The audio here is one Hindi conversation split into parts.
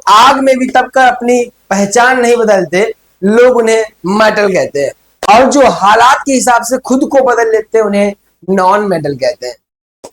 आग में भी तब कर अपनी पहचान नहीं बदलते, लोग उन्हें मेटल कहते हैं। और जो हालात के हिसाब से खुद को बदल लेते हैं, उन्हें नॉन मेटल कहते हैं।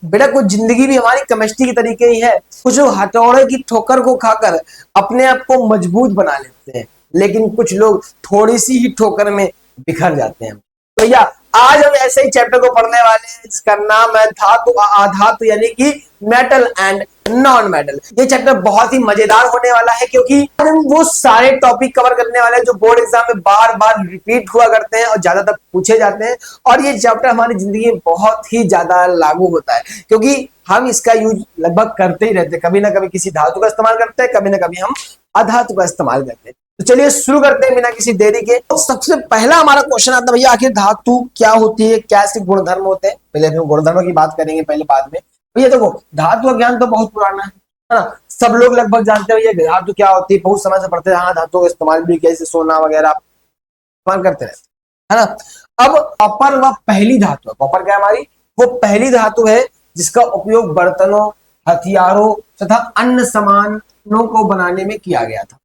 बेटा कुछ जिंदगी भी हमारी केमिस्ट्री के तरीके ही है। कुछ लोग हथौड़े की ठोकर को खाकर अपने आप को मजबूत बना लेते हैं, लेकिन कुछ लोग थोड़ी सी ही ठोकर में बिखर जाते हैं। तो भैया आज हम ऐसे ही चैप्टर को पढ़ने वाले हैं जिसका नाम है धातु अधातु, यानी कि मेटल एंड नॉन मेटल। ये चैप्टर बहुत ही मजेदार होने वाला है, क्योंकि हम वो सारे टॉपिक कवर करने वाले हैं जो बोर्ड एग्जाम में बार बार रिपीट हुआ करते हैं और ज्यादातर पूछे जाते हैं। और ये चैप्टर हमारी जिंदगी में बहुत ही ज्यादा लागू होता है, क्योंकि हम इसका यूज लगभग करते ही रहते हैं। कभी ना कभी किसी धातु का इस्तेमाल करते हैं, कभी ना कभी हम अधातु का इस्तेमाल करते हैं। तो चलिए शुरू करते हैं बिना किसी देरी के। तो सबसे पहला हमारा क्वेश्चन आता है भैया, आखिर धातु क्या होती है, क्या इसके गुणधर्म होते हैं। पहले हम गुणधर्मों की बात करेंगे पहले, बाद में। भैया देखो, धातु का ज्ञान तो बहुत पुराना है ना, सब लोग लगभग जानते हैं भैया धातु क्या होती है, बहुत समय से पढ़ते हैं। हाँ, धातु का इस्तेमाल भी कैसे सोना वगैरह इस्तेमाल करते रहते है ना। अब कॉपर वह पहली धातु है। कॉपर क्या हमारी वो पहली धातु है जिसका उपयोग बर्तनों, हथियारों तथा अन्य सामानों को बनाने में किया गया था।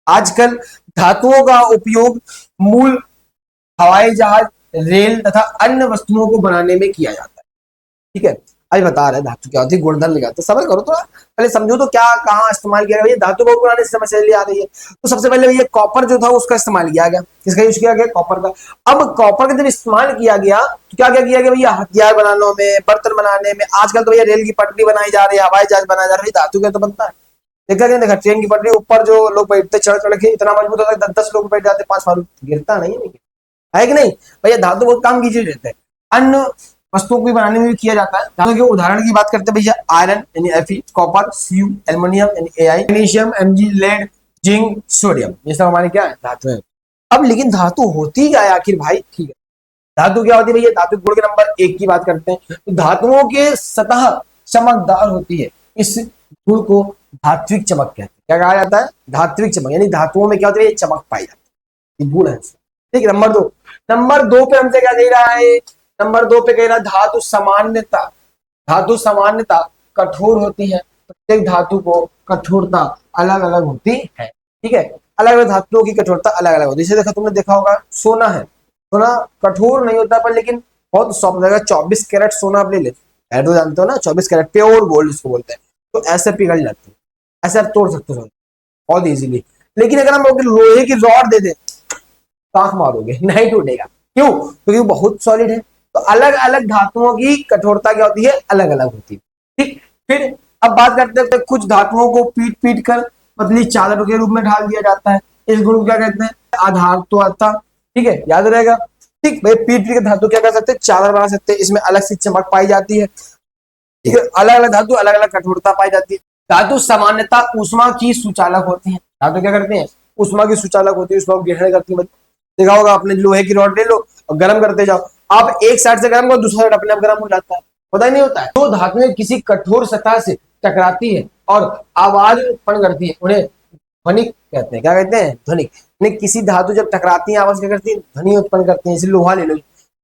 आजकल धातुओं का उपयोग मूल हवाई जहाज, रेल तथा अन्य वस्तुओं को बनाने में किया जाता है। ठीक है, अभी बता रहे धातु क्या होती है, गुणधर्म लिखा। तो सबर करो थोड़ा, पहले समझो तो क्या कहाँ इस्तेमाल किया गया। धातु बहुत पुराने समय से चली आ रही है। तो सबसे पहले ये कॉपर जो था उसका इस्तेमाल किया गया। किसका यूज किया गया? कॉपर का। अब कॉपर का जब इस्तेमाल किया गया तो क्या क्या किया गया भैया? हथियार बनाने में, बर्तन बनाने में। आजकल तो भैया रेल की पटरी बनाई जा रही है, हवाई जहाज बनाया जा रहा है, धातु का तो बनता है। देखा क्या? देखा ट्रेन की पटरी ऊपर जो लोग बैठते चढ़ चढ़ के इतना मजबूत होता है, 10-10 लोग बैठ जाते, 5 फारूक गिरता नहीं है कि नहीं भैया? धातु बहुत काम की चीज रहता है। अन्य वस्तुओं को बनाने में भी किया जाता है। धातु के उदाहरण की बात करते हैं भैया, आयरन यानी Fe, कॉपर Cu, एल्युमिनियम यानी Ai, magnesium Mg, lead, zinc, sodium, ये सब हमारे क्या है? धातु है। अब लेकिन धातु होती क्या है आखिर भाई? ठीक है, धातु क्या होती है भैया? धातु गुण के नंबर 1 की बात करते हैं तो धातुओं के सतह चमकदार होती है। इस गुण को धात्विक चमक कहते हैं। क्या कहा जाता है? धात्विक चमक, यानी धातुओं में क्या होती है? चमक पाई जाती है, गुण है। ठीक, नंबर दो पे हमसे क्या दे रहा है? नंबर 2 पे कह रहा धातु सामान्यता। धातु सामान्यता कठोर होती है। प्रत्येक धातु को कठोरता अलग अलग होती है। ठीक है, अलग अलग धातुओं की कठोरता अलग अलग होती है। जैसे देखा, तुमने देखा होगा सोना है, सोना कठोर नहीं होता पर लेकिन बहुत सॉफ्ट रहेगा। 24 कैरेट सोना आप ले ले, तो जानते हो ना, 24 कैरेट प्योर गोल्ड इसको बोलते हैं। तो ऐसे पिघल जाती है, ऐसे आप तोड़ सकते हो बहुत इजीली। लेकिन अगर हम लोहे की रॉड दे दें, आंख मारोगे, नहीं टूटेगा। क्यों? क्योंकि वो बहुत सॉलिड है। तो अलग अलग धातुओं की कठोरता क्या होती है? अलग अलग होती है। ठीक, फिर अब बात करते हैं, कुछ धातुओं को पीट पीट कर पतली चादर के रूप में ढाल दिया जाता है। इस गुण को क्या कहते हैं? आधारत्वता। ठीक है, याद रहेगा। ठीक भाई, पीट पीट के धातु क्या कर सकते हैं? चादर बना सकते हैं। इसमें अलग सी चमक पाई जाती है। ठीक है, अलग अलग धातु अलग अलग कठोरता पाई जाती है। धातु सामान्यता ऊष्मा की सुचालक होती है। धातु क्या करते हैं? ऊष्मा की सुचालक होती है, ऊष्मा को ग्रहण करती है। देखा होगा आपने, लोहे की रॉड ले लो और गर्म करते जाओ, आप एक साइड से गर्म करो, दूसरा साइड अपने आप गर्म हो जाता है, पता ही नहीं होता है। तो धातुएं किसी कठोर सतह से टकराती है और आवाज उत्पन्न करती है, उन्हें ध्वनिक कहते हैं। क्या कहते हैं? ध्वनिक। किसी धातु जब टकराती है, आवाज क्या करती है? ध्वनि उत्पन्न करती है। जैसे लोहा ले लो,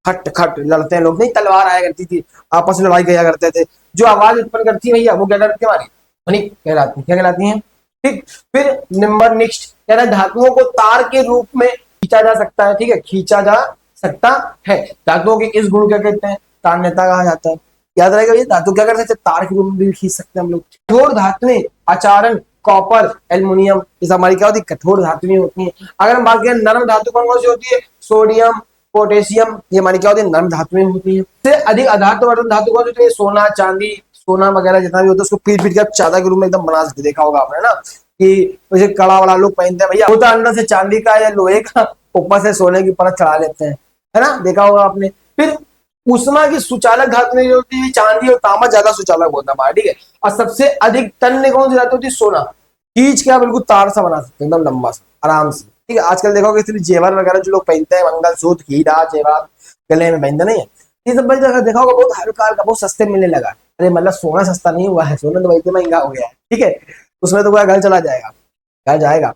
खट खट लड़ते हैं लोग, नहीं तलवार आया करती थी, आपस में लड़ाई किया करते थे, जो आवाज उत्पन्न करती है भैया वो क्या करती है? हमारी ध्वनिक कहलाती है। क्या कहलाती है? ठीक, फिर नंबर नेक्स्ट कह रहा है धातुओं को तार के रूप में खींचा जा सकता है। ठीक है, खींचा जा सकता है। धातुओं के इस गुण क्या कहते हैं? तान्यता कहा जाता है। याद रहेगा ये, धातु क्या कर सकते हैं? तार के रूप में भी खींच सकते हैं हम लोग। कठोर धातुएं आचारण, कॉपर, एल्युमिनियम, ये हमारी क्या होती है? कठोर धातुएं होती हैं। अगर हम बात करें नरम धातु कौन कौन सी होती है? सोडियम, पोटेशियम, ये हमारी क्या होती है? नरम धातुएं होती है। इससे अधिक आधार धातु कौन सी होती है? सोना, चांदी, सोना वगैरह जितना भी होता है उसको पीट पीट कर चादर के रूप में एकदम बना सकते। देखा होगा आपने ना, कि मुझे कड़ा वाला लोग पहनते हैं भैया, वो तो अंदर से चांदी का या लोहे का, ऊपर से सोने की परत चढ़ा लेते हैं, है ना, देखा होगा आपने। फिर ऊष्मा की सुचालक धातु जो होती है, चांदी और तांबा ज्यादा सुचालक होता है। ठीक है, और सबसे अधिक तन्य कौन सी धातु होती है? सोना। खींच के बिल्कुल तार सा बना सकते हैं, एकदम लंबा सा, आराम से। ठीक है, आजकल देखोगे इसलिए जेवर वगैरह जो लोग पहनते हैं, मंगलसूत्र, हीरा, जेवर गले में पहनते नहीं है, ये सब भाई देखा होगा बहुत हल्का हल्का, बहुत सस्ते मिलने लगा। अरे मतलब सोना सस्ता नहीं हुआ है, सोना तो वैसे महंगा हो गया है। ठीक है, उसमें तो घर चला जाएगा, घर जाएगा।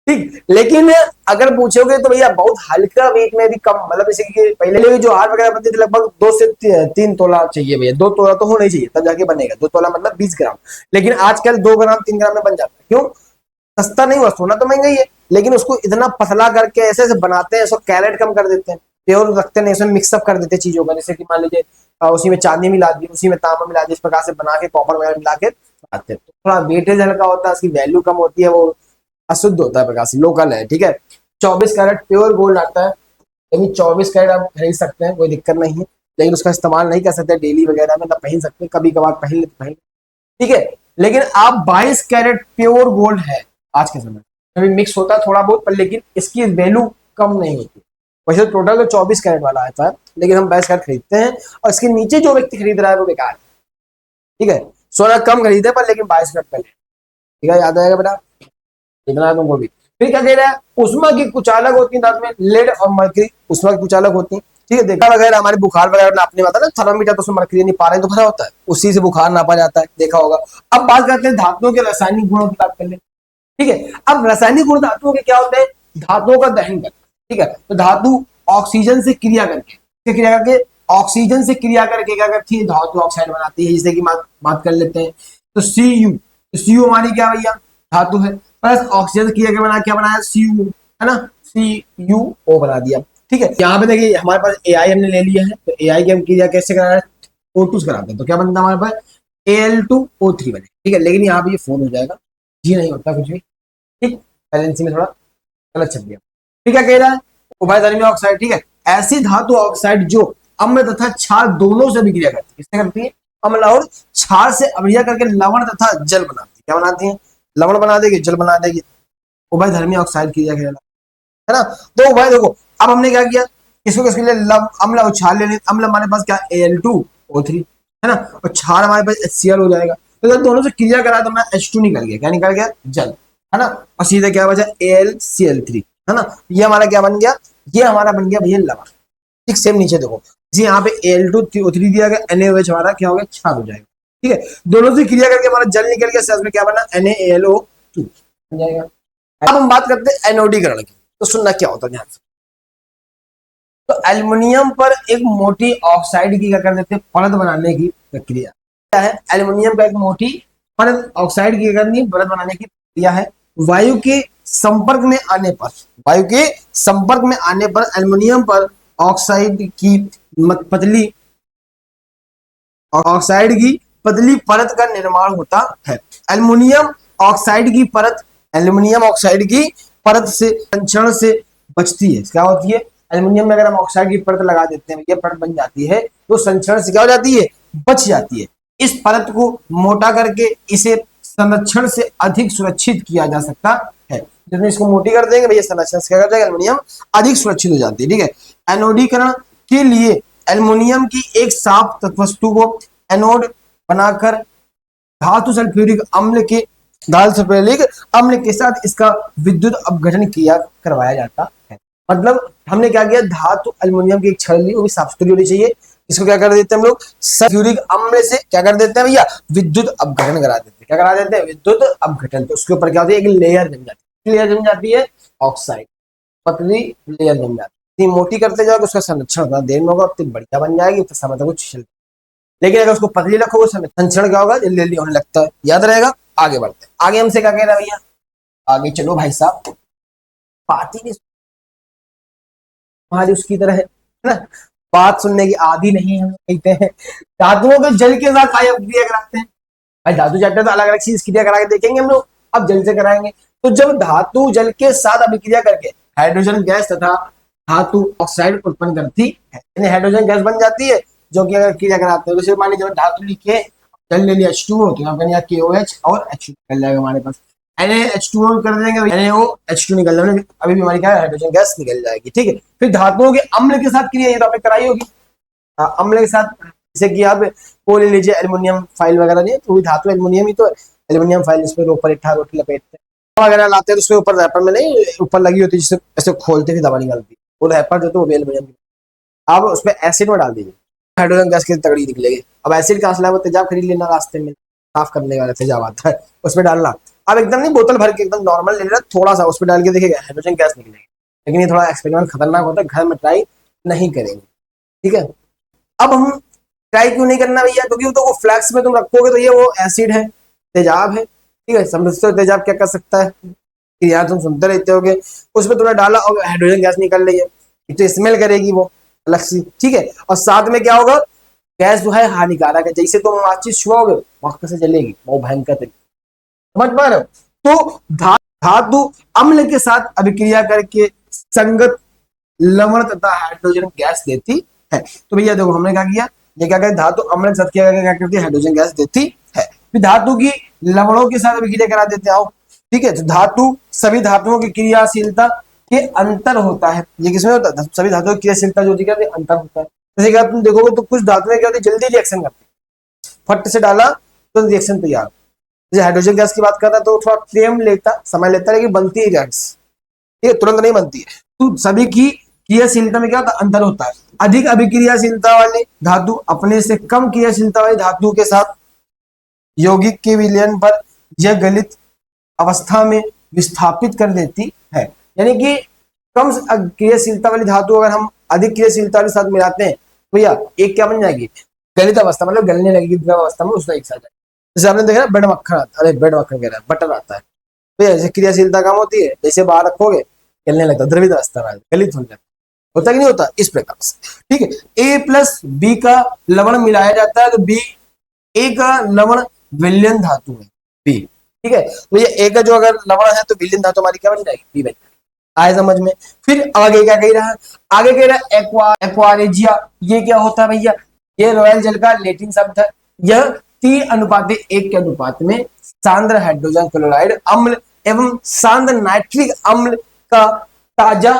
ठीक, लेकिन अगर पूछोगे तो भैया बहुत हल्का वेट में भी कम, मतलब जैसे कि पहले जो हार वगैरह बनते थे लगभग 2 से 3 तोला चाहिए भैया, 2 तोला तो होना ही चाहिए तब जाके बनेगा। 2 तोला मतलब 20 ग्राम, लेकिन आजकल 2 ग्राम 3 ग्राम में बन जाता है। क्यों? सस्ता नहीं हुआ, सोना तो महंगा ही है, लेकिन उसको इतना पतला करके ऐसे ऐसे बनाते हैं, उसको कैरेट कम कर देते हैं, प्योर रखते नहीं, उसमें मिक्सअप कर देते हैं चीजों का, जैसे कि मान लीजिए उसी में चांदी मिला दी, उसी में तांबा मिला दी, इस प्रकार से बना के कॉपर वगैरह मिला के बनाते हैं। तो थोड़ा वेटेज हल्का होता है, उसकी वैल्यू कम होती है, वो अशुद्ध होता है, प्रकार से लोकल है, ठीक है। 24 कैरेट प्योर गोल्ड आता है, लेकिन 24 कैरेट आप खरीद सकते हैं, कोई दिक्कत नहीं है, लेकिन उसका इस्तेमाल नहीं कर सकते डेली वगैरह में, ना पहन सकते, कभी कभार पहन लेते पहन, ठीक है। लेकिन आप 22 कैरेट प्योर गोल्ड है आज के समय, कभी मिक्स होता है थोड़ा बहुत, पर लेकिन इसकी वैल्यू कम नहीं होती। वैसे टोटल तो 24 कैरेट वाला आता है, लेकिन हम 22 कैरेट खरीदते हैं, और इसके नीचे जो व्यक्ति खरीद रहा है वो बेकार है, ठीक है। सोना कम खरीदे पर लेकिन 22 कैरेट पहले, ठीक है, याद आएगा बेटा, इतना तुमको भी। फिर क्या कह रहा है, उष्मा की कुछ अलग होती है धातु में, लेड और मरकरी उष्मा की कुछ अलग होती है, ठीक है। देखा वगैरह हमारे बुखार वगैरह नापने में आता है ना, थर्मामीटर, तो उसमें मरकरी नहीं पा रहे तो भरा होता है, उसी से बुखार नापा जाता है, देखा होगा। अब बात करते हैं धातुओं के रासायनिक गुणों की बात कर ले, ठीक है। अब रासायनिक गुण धातुओं के क्या होते हैं, धातुओं का दहन करना, ठीक है। तो धातु ऑक्सीजन से क्रिया करके ऑक्सीजन से क्रिया करके क्या करती है, धातु ऑक्साइड बनाती है, जैसे कि बात कर लेते हैं। तो सी यू हमारी क्या भैया, धातु है, प्लस ऑक्सीजन क्रिया के बना क्या बनाया, सी यू, है ना, सी यू ओ बना दिया, ठीक है। यहाँ पे देखिए हमारे पास ए आई हमने ले लिया है, तो ए आई की हम क्रिया कैसे करा रहे हैं, O2 से कराते हैं, तो क्या बनता है हमारे पास, Al2O3 बने, ठीक है। लेकिन यहाँ पे ये फोन हो जाएगा, जी नहीं होता कुछ भी, ठीक, बैलेंसिंग में थोड़ा गलत छप गया। ठीक है, कह रहा है उभयधर्मी ऑक्साइड, ठीक है, ऐसी धातु ऑक्साइड जो अम्ल तथा क्षार दोनों से अभिक्रिया करती है, किससे करती है, अम्ल और क्षार से अभिक्रिया करके लवण तथा जल बनाती है, क्या बनाती है, लवण बना देगी, जल बना देगी, उभयधर्मी ऑक्साइड क्रिया कहलाता है ना। तो उभय देखो, अब हमने क्या किया, इसको किसके लिए, अम्ल और क्षार लेने, अम्ल हमारे पास क्या, Al2O3, है ना, और क्षार हमारे पास HCl हो जाएगा, तो जब दोनों से क्रिया करा तो हमारा H2 निकल गया, क्या निकल गया, जल, है ना, और सीधे क्या बचा, AlCl3, है ना, ये हमारा क्या बन गया, ये हमारा बन गया भैया लवण, ठीक। सेम नीचे देखो जी, यहाँ पे Al2O3 दिया गया, NaOH हमारा क्या हो गया, क्षार हो जाएगा, ठीक है। दोनों से क्रिया करके हमारा जल निकल गया, शेष में क्या बना, NaAlO2 बन जाएगा। अब हम बात करते हैं एनोडीकरण की, तो सुनना क्या होता है ध्यान से। तो एल्युमिनियम पर एक मोटी ऑक्साइड की क्या कर देते हैं, परत बनाने की प्रक्रिया क्या है, एल्युमिनियम का एक मोटी परत ऑक्साइड की करनी, परत बनाने की प्रक्रिया है। वायु के संपर्क में आने पर, वायु के संपर्क में आने पर एल्युमिनियम पर ऑक्साइड की पतली ऑक्साइड की पतली परत का निर्माण होता है। एल्युमिनियम ऑक्साइड की परत, एल्युमिनियम ऑक्साइड की परत से संक्षरण से बचती है, क्या होती है, एल्युमिनियम में अगर हम ऑक्साइड की परत लगा देते हैं, ये परत बन जाती है, तो संक्षरण से क्या हो जाती है, बच जाती है। इस परत को मोटा करके इसे संरक्षण से अधिक सुरक्षित किया जा सकता है। जब इसको मोटी कर देंगे भैया, संरक्षण से क्या कर जाएगा, एल्युमिनियम अधिक सुरक्षित हो जाती है, ठीक है। एनोडीकरण के लिए एल्युमिनियम की एक साफ वस्तु को एनोड बनाकर धातु सल्फ्यूरिक अम्ल के साथ इसका विद्युत अपघटन किया करवाया जाता है। मतलब हमने क्या किया, धातु एल्युमिनियम की एक छड़ ली, वो भी साफ सुथरी होनी चाहिए, इसको क्या कर देते हैं हम लोग, सल्फ्यूरिक अम्ल से क्या कर देते हैं भैया, विद्युत अपघटन करा देते हैं, क्या करा देते हैं, विद्युत अपघटन। तो उसके ऊपर क्या होती है, एक लेयर जम जाती है, लेयर जम जाती है ऑक्साइड, पतली लेयर जम जाती है। इतनी मोटी करते जाओगे उसका संरक्षण उतना देर में होगा, उतनी बढ़िया बन जाएगी, तो समय तक वो छिल, लेकिन अगर उसको पतली रखोगे संरक्षण क्या होगा, जल्दी जल्दी होने लगता है, याद रहेगा। आगे बढ़ते हैं, आगे हमसे क्या कह रहा है भैया, आगे चलो भाई साहब, बात ही नहीं हमारी उसकी तरह है ना, बात सुनने की आदि नहीं हम कहते हैं। धातुओं को जल के साथ क्रिया कराते हैं भाई, धातु चैप्टर तो अलग अलग चीज क्रिया करा के देखेंगे हम लोग, अब जल से कराएंगे। तो जब धातु जल के साथ अभिक्रिया करके हाइड्रोजन गैस तथा धातु ऑक्साइड उत्पन्न करती है, हाइड्रोजन गैस बन जाती है, जो कि अगर क्रिया कराते हैं, जैसे मान लीजिए धातु लिखे जल ले लिया H2O, तो यहाँ पर KOH और H2 निकल जाएगा हमारे पास, NaH2O कर देंगे, NaOH2 निकल जाएगा, अभी भी हमारी क्या है, हाइड्रोजन गैस निकल जाएगी, ठीक है। फिर धातुओं के अम्ल के साथ क्रिया, ये तो आपने कराई होगी, अम्ल के साथ, जैसे कि आप वो ले लीजिए एल्युमिनियम फाइल वगैरह, नहीं तो धातु एल्युमिनियम ही तो, एल्युमिनियम फाइल इसमें ऊपर इट्ठा रोटी लपेटते हैं वगैरह लाते हैं, तो उसमें ऊपर रैपर में नहीं ऊपर लगी होती है, जिससे ऐसे खोलते हुए दवा निकलती है, वो रैपर जो तो वो भी एल्युमिनियम की, आप उसमें एसिड में डाल दीजिए, हाइड्रोजन गैस की तगड़ी निकलेगी। अब एसिड का असला वो तेजाब खरीद लेना, रास्ते में साफ करने वाला तेजाब आता है, उसमें डालना, अब एकदम नहीं बोतल भर के एकदम नॉर्मल ले लेना, थोड़ा सा उसमें डाल के देखिएगा हाइड्रोजन गैस निकलेगी, लेकिन ये थोड़ा एक्सपेरिमेंट खतरनाक होता है, घर में ट्राई नहीं करेंगे, ठीक है। अब हम ट्राई क्यों नहीं करना भैया, क्योंकि तो वो फ्लैक्स में तुम रखोगे तो ये वो एसिड है, तेजाब है, ठीक है, समझते हो तेजाब क्या कर सकता है, क्रिया तुम सुनते रहते होगे, उसमें तुमने डाला और हाइड्रोजन गैस निकल रही है, तो स्मेल करेगी वो अलग सी, ठीक है। और साथ में क्या होगा, गैस जो है हानिकारक है, जैसे तुम माचिस छुओगे वहां से जलेगी, वो भयंकर तरीके, समझ पा रहे हो। तो धातु अम्ल के साथ अभिक्रिया करके संगत लवण तथा हाइड्रोजन गैस देती है। तो भैया देखो हमने क्या किया, ये क्या कहते धातु अम्ल के साथ क्या करती है, हाइड्रोजन गैस देती है। फिर धातु की लवणों के साथ अभिक्रिया करा देते आओ, ठीक है। तो धातु सभी धातुओं की क्रियाशीलता के अंतर होता है, ये किसमें होता है, सभी धातुओं की क्रियाशीलता जो होती है अंतर होता है। जैसे कि तुम देखोगे तो कुछ धातुएं क्या होती है, जल्दी रिएक्शन करती है, फट से डाला तो रिएक्शन तैयार। जैसे हाइड्रोजन गैस की बात कर रहा तो थोड़ा टाइम लेता, समय लेता है, लेकिन बनती है गैस, ठीक है, तुरंत नहीं बनती है। तो सभी की क्रियाशीलता में क्या होता है, अंतर होता है। अधिक अभिक्रियाशीलता वाले धातु अपने से कम क्रियाशीलता वाली धातु के साथ यौगिक के विलयन पर यह गलित अवस्था में विस्थापित कर देती है। यानी कि कम क्रियाशीलता वाली धातु अगर हम अधिक क्रियाशीलता के साथ मिलाते हैं, भैया एक क्या बन जाएगी, गलित अवस्था, मतलब गलने लगेगी द्रव अवस्था में, उसका एक साथ। जैसे आपने देखा ना ब्रेड मक्खन आता है, अरे ब्रेड मक्खन कह रहा है, बटर आता है, भैया जैसे क्रियाशीलता कम होती है, जैसे बाहर रखोगे गलने लगता है, द्रवित अवस्था में गलित होने लगता, होता कि नहीं होता, इस प्रकार से, ठीक है। ए प्लस बी का लवण मिलाया जाता है तो बी, ए का लवण विलयन धातु है बी, ठीक है। तो ये ए का जो अगर लवण है तो विलयन धातु हमारी क्या बन जाएगी, बी बन जाएगी। आए समझ में। फिर आगे क्या कह रहा है, आगे कह रहा है एक्वारेजिया, ये क्या होता है भैया, ये रॉयल जल का लैटिन शब्द है। यह 3:1 के अनुपात में सांद्र हाइड्रोजन क्लोराइड अम्ल एवं सांद्र नाइट्रिक अम्ल का ताजा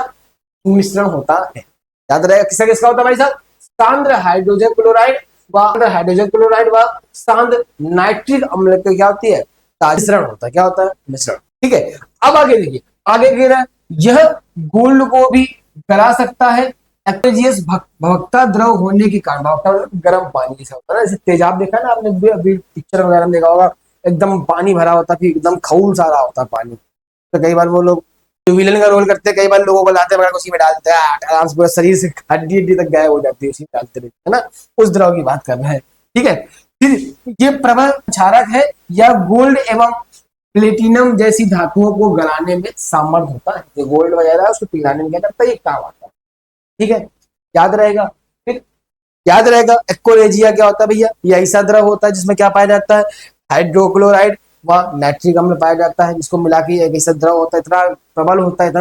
मिश्रण होता है। याद रहेगा किसका किसका होता है भाई साहब, सांद्र हाइड्रोजन क्लोराइड व सांद्र नाइट्रिक अम्ल का क्या होती है, मिश्रण होता है, क्या होता है, मिश्रण, ठीक है। अब आगे देखिए, आगे कह रहा है यह गोल्ड को भी गला सकता है एक्वेजियस भवकता द्रव होने के कारण, भवकता मतलब गर्म पानी जैसा होता है ना, जैसे तेजाब देखा ना आपने अभी पिक्चर वगैरह में देखा होगा, एकदम पानी भरा होता है, फिर एकदम खौल सारा होता है पानी। तो कई बार वो लोग जो विलन का रोल करते हैं, कई बार लोगों को लाते हैं उसी में डाल देते हैं, आराम से पूरा शरीर से हड्डी हड्डी तक गायब हो जाती है, उसी में डालते रहते हैं ना, उस द्रव की बात कर रहे हैं, ठीक है। फिर ये प्रबल क्षारक है या गोल्ड एवं प्लेटिनम जैसी धातुओं को गलाने में सामर्थ होता है, जो गोल्ड वगैरह है उसको पिघलाने में क्या करता है, ये काम आता है, ठीक है, याद रहेगा। फिर याद रहेगा एक्वारेजिया क्या होता है भैया, ये ऐसा द्रव होता है जिसमें क्या पाया जाता है, हाइड्रोक्लोराइड व नाइट्रिक अम्ल पाया जाता है, जिसको मिला के एक ऐसा द्रव होता है, इतना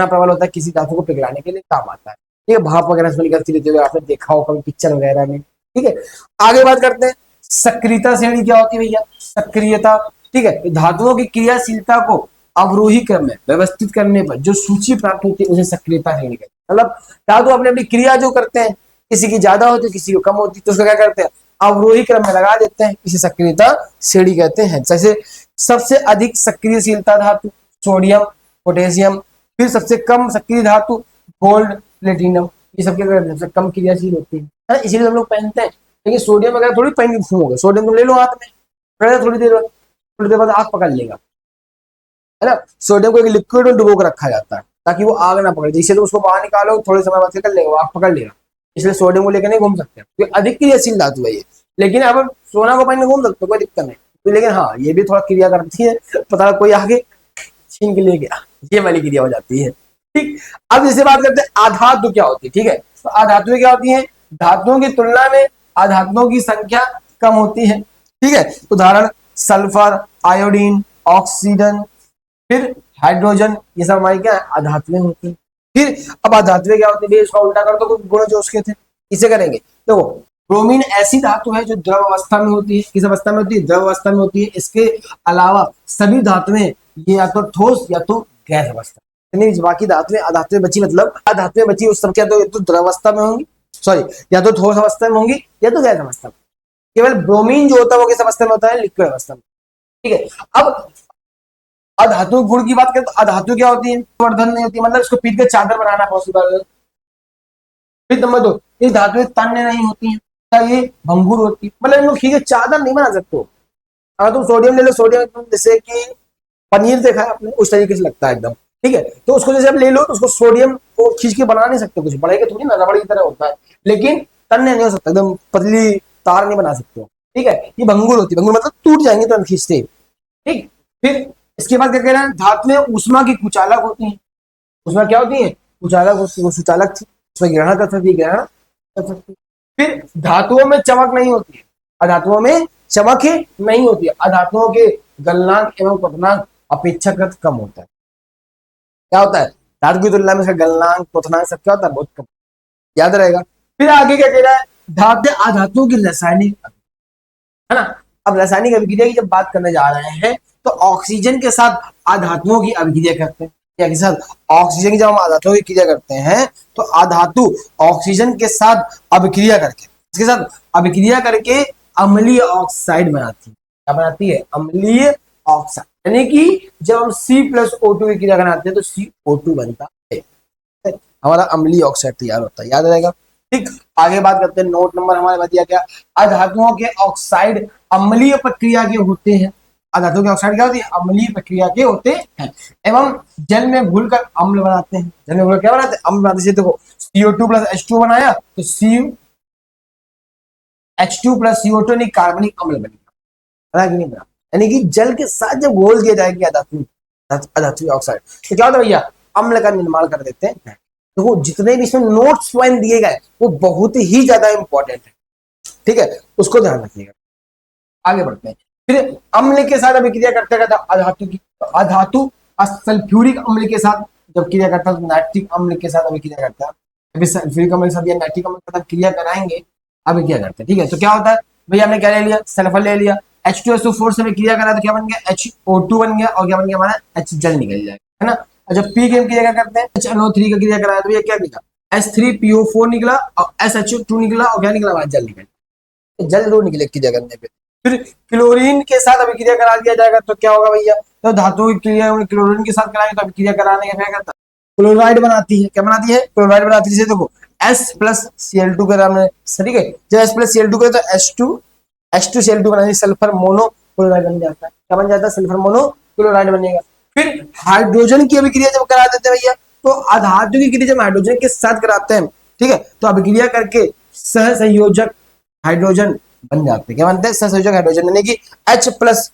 प्रबल होता है किसी धातु को पिघलाने के लिए काम आता है। ठीक है, भाप वगैरह से निकलती रहती है, आपने देखा हो कभी पिक्चर वगैरह में, ठीक है। आगे बात करते हैं सक्रियता श्रेणी क्या होती है भैया, सक्रियता, ठीक है, धातुओं की क्रियाशीलता को अवरोही क्रम में व्यवस्थित करने पर जो सूची प्राप्त होती है उसे सक्रियता श्रेणी कहते हैं। मतलब धातु अपनी अपनी क्रिया जो करते हैं, किसी की ज्यादा होती है किसी को कम होती है, तो उसको क्या करते हैं, अवरोही क्रम में लगा देते हैं, इसे सक्रियता श्रेणी कहते हैं। जैसे सबसे अधिक सक्रियशीलता धातु सोडियम पोटेशियम, फिर सबसे कम सक्रिय धातु गोल्ड प्लेटिनम, ये सबके सबसे कम क्रियाशील होती है, इसीलिए हम लोग पहनते हैं। लेकिन सोडियम वगैरह थोड़ी पहन के घूमोगे, सोडियम तुम ले लो हाथ में, थोड़ी देर बाद आग पकड़ लेगा, है ना। सोडियम को एक लिक्विड में डुबो कर रखा जाता है ताकि वो आग ना पकड़े, जिससे तो उसको बाहर निकालो थोड़े समय बाद निकल लेगा, आग पकड़ लेगा, इसलिए सोडियम को लेकर नहीं घूम सकते, क्योंकि अधिक क्रियाशील धातु है ये। लेकिन अब सोना को पहन के घूम सकते हो, कोई दिक्कत नहीं, तो लेकिन हाँ ये भी थोड़ा क्रिया करती है, पता कोई आगे छीन के ले गया, ये वाली क्रिया हो जाती है, ठीक। अब जैसे बात करते हैं आधातु क्या होती है, ठीक है, तो आधातुएं क्या होती है, धातुओं की तुलना में आधातुओं की संख्या कम होती है, ठीक है। उदाहरण सल्फर, आयोडीन, ऑक्सीजन, फिर हाइड्रोजन, ये सब हमारी क्या आधातुएं होती है। फिर अब आधातुएं क्या होती है, इसका उल्टा कर दो, कुछ गुण जो उसके थे, इसे करेंगे। देखो ब्रोमीन ऐसी धातु है जो द्रव अवस्था में होती है, किस अवस्था में होती है, द्रव अवस्था में होती है। इसके अलावा सभी धातुएं ये या तो ठोस या तो गैस अवस्था, बाकी धातुएं अधातुएं बची, मतलब अधातुएं बची उस समय या तो द्रव अवस्था में होंगी, सॉरी या तो ठोस अवस्था में होंगी या तो गैस अवस्था में। केवल ब्रोमीन जो होता है वो किस अवस्था में होता है, लिक्विड अवस्था में, ठीक है। अब अधातु गुण की बात करें तो अधातु क्या होती है, वर्धन नहीं होती, मतलब इसको पीट के चादर बनाना पॉसिबल है। फिर नंबर 2, ये धातुएं तन्य नहीं होती हैं, ये भंगुर होती है, मतलब इन लोग ठीक है चादर नहीं बना सकते हो। अगर तुम सोडियम ले लो, सोडियम जैसे कि पनीर देखा है आपने, उस तरीके से लगता है एकदम, ठीक है, तो उसको जैसे आप ले लो तो उसको सोडियम को खींच के बना नहीं सकते, कुछ बढ़ेगा थोड़ी ना, रबड़ की तरह होता है, लेकिन तन्य नहीं हो सकता, एकदम पतली तार नहीं बना सकते हो, ठीक है। ये भंगुर होती है, भंगुर मतलब टूट जाएंगे तो खींचते, ठीक। फिर इसके बाद क्या कह रहे हैं, धातु में ऊष्मा की कुचालक होती है। ऊष्मा क्या होती है, कुचालक होती है, वो सुचालक थी, उसमें ग्रहण कर सकती है, ग्रहण कर सकती है। फिर धातुओं में चमक नहीं होती है, अधातुओं में चमक नहीं होती है, अधातुओं के गलनांक एवं क्वथनांक अपेक्षाकृत कम होता है। क्या होता है, धातु की तुलना में इसका गलनांक क्वथनांक सब क्या होता है, बहुत कम, याद रहेगा। फिर आगे क्या कह रहा है, धातु अधातुओं की रासायनिक, है ना। अब रासायनिक अभिक्रिया की जब बात करने जा रहे हैं तो ऑक्सीजन के साथ अधातुओं की अभिक्रिया करते हैं, क्या के साथ, ऑक्सीजन की जब हम अधातुओं की क्रिया करते हैं तो अधातु ऑक्सीजन के साथ अभिक्रिया करके, इसके साथ अभिक्रिया करके अम्लीय ऑक्साइड बनाती है। क्या बनाती है, अम्लीय ऑक्साइड, यानी कि जब हम C+O2 की क्रिया कराते हैं तो CO2 बनता है, हमारा अम्लीय ऑक्साइड तैयार होता है, याद रहेगा। ठीक, आगे बात करते हैं, नोट नंबर हमारे बच गया क्या, अधातुओं के ऑक्साइड अम्लीय प्रक्रिया के होते हैं। अधातुओं के ऑक्साइड क्या होती है, अम्लीय प्रक्रिया के होते हैं एवं जल में घुलकर अम्ल बनाते हैं। जल में घुलकर क्या बनाते हैं, अम्ल बनाते हैं। देखो CO2 + H2 बनाया तो H2 + CO2 नहीं, कार्बनिक अम्ल बनेगा, बना कि नहीं बना, यानी कि जल के साथ जब घोल दिया जाएगा अधातु ऑक्साइड तो क्या होता है भैया, अम्ल का निर्माण कर देते हैं। तो वो जितने भी इसमें नोट्स पॉइंट दिए गए वो बहुत ही ज्यादा इंपॉर्टेंट है, ठीक है, उसको ध्यान रखिएगा। आगे बढ़ते हैं, फिर अम्ल के साथ अभिक्रिया करते हैं अधातु की, तो अधातु सल्फ्यूरिक अम्ल के साथ जब क्रिया करता है तो नाइट्रिक अम्ल के साथ अभिक्रिया करता है। सल्फ्यूरिक अम्ल के साथ या नाइट्रिक अम्ल के साथ क्रिया कराएंगे, अभिक्रिया करते हैं, ठीक है। तो क्या होता है भैया, हमने क्या ले लिया, सल्फर ले लिया, H2SO4 से क्रिया करा तो क्या बन गया, HO2 बन गया, और क्या बन गया हमारा, H जल निकल जाएगा, है ना। और जब P की क्रिया करते हैं HNO3 का क्रिया कराया तो ये क्या निकला, H3PO4 निकला और SHO2 निकला, और क्या निकला, जल निकला, जल जरूर निकले क्रिया करने पे। फिर क्लोरीन के साथ अभिक्रिया करा दिया जाएगा तो क्या होगा भैया, तो धातु की क्रिया क्लोरीन के साथ कराएंगे तो अभिक्रिया कराने का क्या करता है, क्लोराइड बनाती है। क्या बनाती है, क्लोराइड बनाती है। जैसे देखो S+Cl2 का नाम है, ठीक है, जब S+Cl2 करे तो H2Cl2 बनाएंगे, सल्फर मोनो क्लोराइड बन जाता है। क्या बन जाता है, सल्फर मोनो क्लोराइड बनेगा। फिर हाइड्रोजन की अभिक्रिया जब करा देते हैं भैया तो अधातु की क्रिया जब हाइड्रोजन के साथ कराते हैं, ठीक है, तो अभिक्रिया करके सहसंयोजक हाइड्रोजन बन जाते हैं। क्या बनते हैं, सहसंयोजक हाइड्रोजन, यानी कि H+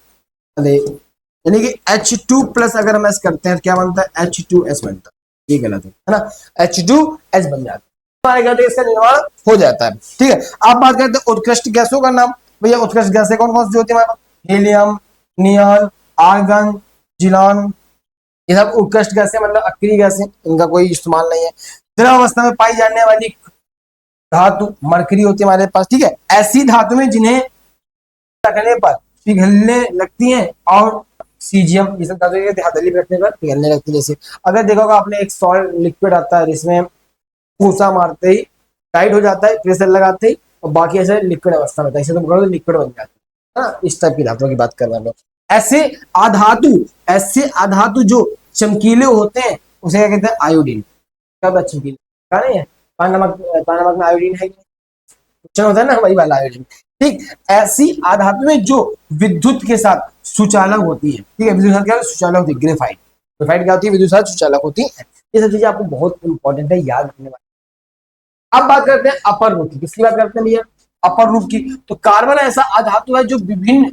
यानी कि H2+ अगर हम S करते हैं तो क्या बनता है, H2S बनता है, ये गलत है ना, H2S बन जाता है, तो इसका निर्माण हो जाता है, ठीक है। आप बात करते हैं उत्कृष्ट गैसों का नाम, भैया उत्कृष्ट गैसें कौन कौन सी होती है हमारे पास, हीलियम, नियॉन, आर्गन, जिलॉन, ये सब उत्कृष्ट गैसें, मतलब अक्रिय गैसें, इनका कोई इस्तेमाल नहीं है। द्रव अवस्था में पाई जाने वाली धातु मरकरी होती है हमारे पास, ठीक है। ऐसी धातु में जिन्हें रखने पर पिघलने लगती हैं, और सीजियम, ये सब धातु हथेली पे रखने पर पिघलने लगती है। जैसे अगर देखा होगा आपने, एक सॉल्ट लिक्विड आता है जिसमें पूसा मारते ही टाइट हो जाता है, प्रेशर लगाते ही, और बाकी ऐसे लिक्विड अवस्था में होता है, इसे तुम करो तो लिक्विड बन जाता है ना, इस टाइप की धातुओं की बात कर रहे हैं। ऐसे अधातु जो चमकीले होते हैं उसे क्या कहते हैं, आयोडीन। क्या होता है, चमकीले नहीं है, पान नमक में आयोडीन है, होता है ना, वही वाला आयोडीन। ठीक, ऐसी आधातु में जो विद्युत के साथ सुचालक होती है, ठीक है, विद्युत क्या सुचालक होती है, ग्रेफाइट। ग्रेफाइट क्या होती है, विद्युत साथ सुचालक होती है। ये सब चीजें आपको बहुत इंपॉर्टेंट है, याद रखने वाली। अब बात करते हैं अपर रूप की, किसकी बात करते हैं भैया, अपर रूप की। तो कार्बन ऐसा अधातु है जो विभिन्न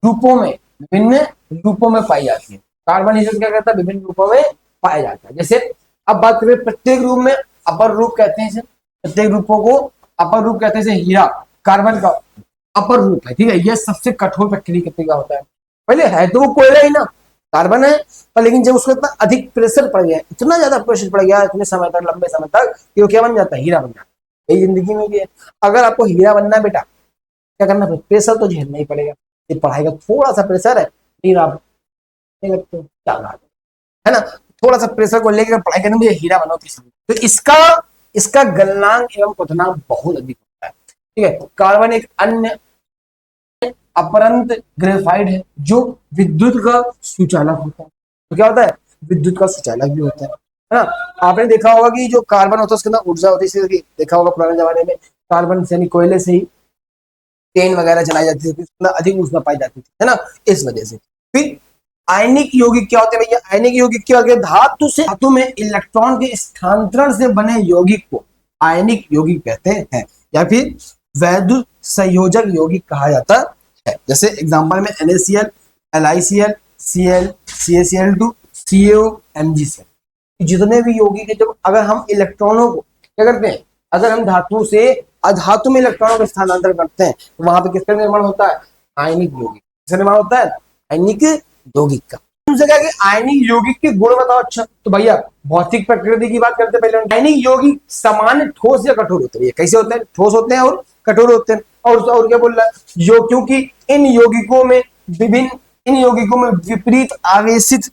रूपों में पाई जाती है। कार्बन ही क्या करता है, विभिन्न रूपों में पाया जाता है। जैसे अब बात करें प्रत्येक रूप में अपर रूप कहते हैं, प्रत्येक रूपों को अपर रूप कहते हैं। हीरा कार्बन का अपर रूप है, ठीक है, यह सबसे कठोर प्रक्रिया का होता है। पहले है तो वो कोयला ही ना, कार्बन है, पर लेकिन जब उसको इतना अधिक प्रेशर पड़ गया, इतना ज्यादा प्रेशर पड़ गया इतने समय तक, लंबे समय तक, कि वो क्या बन जाता है, हीरा बन जाता है। यही जिंदगी में भी है, अगर आपको हीरा बनना है बेटा, क्या करना पड़ेगा, प्रेशर तो झेलना ही पड़ेगा। ये पढ़ाई का थोड़ा सा प्रेशर है, हीरा नहीं लगते क्या है ना, थोड़ा सा प्रेशर को लेकर पढ़ाई करने में हीरा बनो तो इसका गलनांक एवं क्वथनांक बहुत अधिक होता है, ठीक है। कार्बन एक अन्य अपरंत ग्रेफाइट है जो विद्युत का सुचालक होता है। तो क्या होता है, विद्युत का सुचालक भी होता है ना। आपने देखा होगा कि जो कार्बन होता है उसके अंदर ऊर्जा होती है, देखा होगा पुराने जमाने में कार्बन से कोयले से ही ट्रेन वगैरह चलाई जाती थी, उसमें अधिक ऊर्जा पाई जाती थी, है ना, इस वजह से। फिर आयनिक यौगिक क्या होते हैं भैया, आयनिक यौगिक क्या होते हैं, धातु से धातु में इलेक्ट्रॉन के स्थानांतरण से बने यौगिक को आयनिक यौगिक कहते हैं, या फिर वैद्युत संयोजक यौगिक कहा जाता है। जैसे एग्जांपल में NaCl, LiCl, Cl, CaCl2, CO, MgCl। जितने भी यौगिक है, जब अगर हम इलेक्ट्रॉनों को क्या करते हैं, अगर हम धातु से अधातु में इलेक्ट्रॉनों का स्थानांतरण करते हैं तो वहां पे किसका निर्माण होता है, आयनिक यौगिक। किसका निर्माण होता है, आयनिक यौगिक का। दूसरा क्या कि आयनिक यौगिक के गुण बताओ। अच्छा तो भैया भौतिक प्रकृति की बात करते हैं पहले। आयनिक यौगिक सामान्य ठोस या कठोर होते हैं। कैसे होते हैं, ठोस होते हैं और कठोर होते हैं। और क्या बोल रहा है, यो क्योंकि इन यौगिकों में विपरीत आवेशित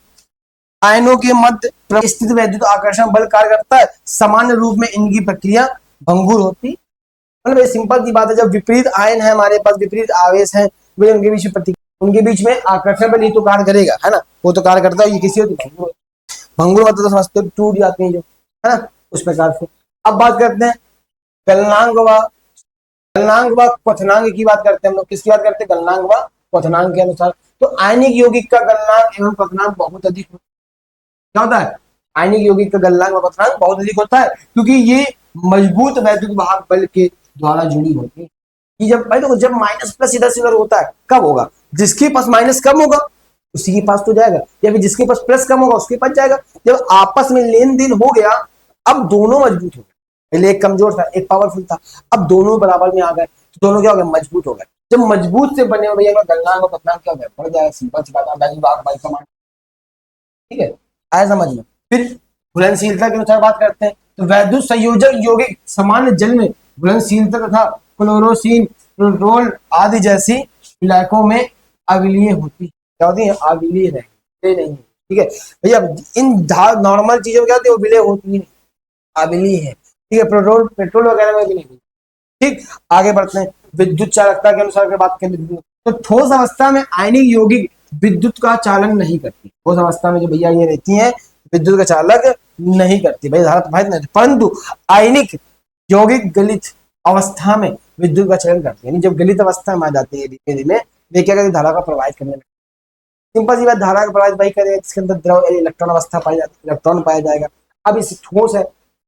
आयनों के मध्य स्थित वैद्युत आकर्षण बल कार्य करता है। सामान्य रूप में इनकी प्रक्रिया भंगुर होती। मतलब सिंपल सी बात है, जब विपरीत आयन है हमारे पास, विपरीत आवेश है, वे उनके बीच में आकर्षण बल ही तो कार्य करेगा, है ना, वो तो कार्य करता है। ये किसी भंगुर, भंगुर मतलब तो समझते टूट जाते हैं जो, है ना, उस प्रकार से। अब बात करते हैं गलनांक व क्वथनांक की बात करते हैं हम लोग। किसकी बात करते हैं, गलनांक व क्वथनांक के अनुसार। तो आयनिक यौगिक का गलनांक एवं क्वथनांक बहुत अधिक होता है। क्या होता है, आयनिक यौगिक का गलनांक व क्वथनांक बहुत अधिक होता है, क्योंकि ये मजबूत वैद्युत वाहक बल के द्वारा जुड़ी होती है। कि जब भाई देखो, जब माइनस प्लस इधर से उधर होता है कब होगा, जिसके पास माइनस कम होगा उसी के पास तो जाएगा, या फिर जिसके पास प्लस कम होगा उसके पास जाएगा। जब आपस में लेन देन हो गया, अब दोनों मजबूत हो गए। पहले एक कमजोर था एक पावरफुल था, अब दोनों बराबर में आ गए, तो दोनों क्या हो गए, मजबूत हो गए। जब मजबूत से बने हो भैया गलनांक और क्वथनांक क्या हो गया, बढ़ जाएगा। सिंपल सी बात, ठीक है, आया समझ में। फिर घुलनशीलता के अनुसार बात करते हैं, तो वैद्युत संयोजक यौगिक सामान्य जल में घुलनशीलता तथा क्लोरोसिन, प्रोटोल आदि जैसी इलाकों में अविलीय होती है। क्या होती है, अविलीय नहीं, ठीक है भैया। इन नॉर्मल चीजों में क्या होती है, वो विलय होती है, अविलीय है, ठीक है। पेट्रोल वगैरह में भी नहीं। ठीक, आगे बढ़ते हैं। विद्युत चालकता के अनुसार बात करें तो ठोस अवस्था में आयनिक यौगिक विद्युत का चालन नहीं करती। ठोस अवस्था में जो भैया ये रहती हैं, विद्युत का चालक नहीं करती भाई, धारा प्रभावित नहीं। परंतु आयनिक यौगिक गलित अवस्था में विद्युत का चलन करती है। यानी जब गलित अवस्था में आ जाती है धीमे धीमे, वे क्या करती, धारा का प्रवाहित करने लगती है। सिंपल सी बात, धारा का प्रवाहित वही करेगा जिसके अंदर द्रव इलेक्ट्रॉन अवस्था पाई जाती है, इलेक्ट्रॉन पाया जाएगा। अब इस ठोस है,